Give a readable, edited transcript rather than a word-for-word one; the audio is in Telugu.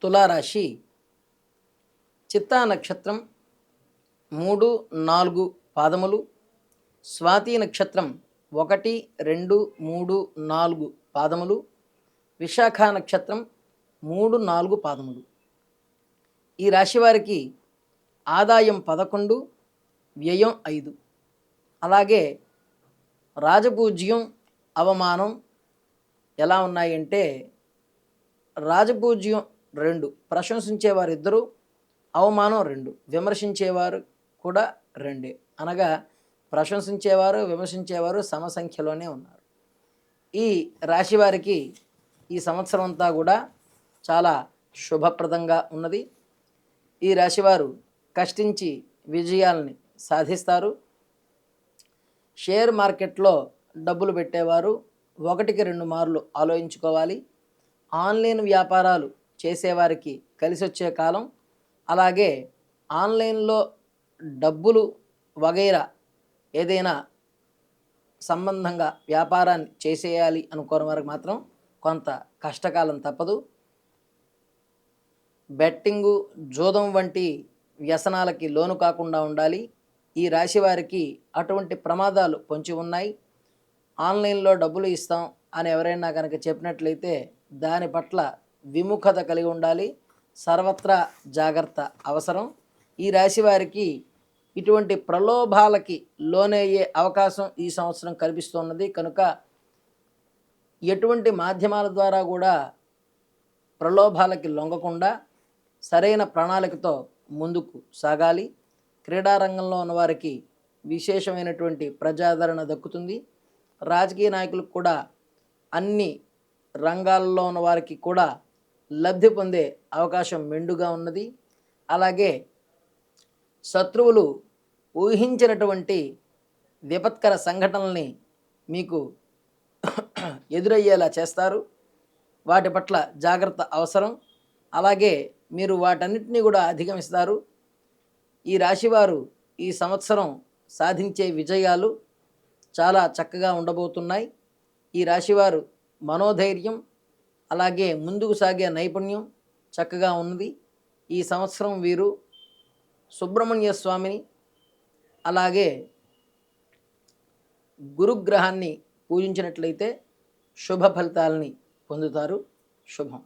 తులారాశి చిత్తా నక్షత్రం 3, 4 పాదములు, స్వాతి నక్షత్రం 1, 2, 3, 4 పాదములు, విశాఖ నక్షత్రం 3, 4 పాదములు. ఈ రాశి వారికి ఆదాయం 11, వ్యయం 5. అలాగే రాజపూజ్యం, అవమానం ఎలా ఉన్నాయంటే రాజపూజ్యం 2, ప్రశంసించేవారు 2, అవమానం 2, విమర్శించేవారు కూడా 2. అనగా ప్రశంసించేవారు విమర్శించేవారు సమసంఖ్యలోనే ఉన్నారు. ఈ రాశి వారికి ఈ సంవత్సరం అంతా కూడా చాలా శుభప్రదంగా ఉన్నది. ఈ రాశివారు కష్టించి విజయాల్ని సాధిస్తారు. షేర్ మార్కెట్లో డబ్బులు పెట్టేవారు 1కి 2 మార్లు ఆలోచించుకోవాలి. ఆన్లైన్ వ్యాపారాలు చేసేవారికి కలిసి వచ్చే కాలం. అలాగే ఆన్లైన్లో డబ్బులు వగైరా ఏదైనా సంబంధంగా వ్యాపారాన్ని చేసేయాలి అనుకోని వారికి మాత్రం కొంత కష్టకాలం తప్పదు. బెట్టింగు, జూదం వంటి వ్యసనాలకి లోను కాకుండా ఉండాలి. ఈ రాశి వారికి అటువంటి ప్రమాదాలు పొంచి ఉన్నాయి. ఆన్లైన్లో డబ్బులు ఇస్తాం అని ఎవరైనా కనుక చెప్పినట్లయితే దాని పట్ల విముఖత కలిగి ఉండాలి. సర్వత్రా జాగ్రత్త అవసరం. ఈ రాశి వారికి ఇటువంటి ప్రలోభాలకి లోనయ్యే అవకాశం ఈ సంవత్సరం కనిపిస్తున్నది. కనుక ఎటువంటి మాధ్యమాల ద్వారా కూడా ప్రలోభాలకి లొంగకుండా సరైన ప్రణాళికతో ముందుకు సాగాలి. క్రీడారంగంలో ఉన్నవారికి విశేషమైనటువంటి ప్రజాదరణ దక్కుతుంది. రాజకీయ నాయకులకు కూడా అన్ని రంగాల్లో ఉన్న వారికి కూడా లబ్ధి పొందే అవకాశం మెండుగా ఉన్నది. అలాగే శత్రువులు ఊహించినటువంటి విపత్కర సంఘటనల్ని మీకు ఎదురయ్యేలా చేస్తారు. వాటి పట్ల జాగ్రత్త అవసరం. అలాగే మీరు వాటన్నిటినీ కూడా అధిగమిస్తారు. ఈ రాశివారు ఈ సంవత్సరం సాధించే విజయాలు చాలా చక్కగా ఉండబోతున్నాయి. ఈ రాశివారు మనోధైర్యం అలాగే ముందుకు సాగే నైపుణ్యం చక్కగా ఉన్నది. ఈ సంవత్సరం వీరు సుబ్రహ్మణ్య స్వామిని అలాగే గురుగ్రహాన్ని పూజించినట్లయితే శుభ ఫలితాలని పొందుతారు. శుభం.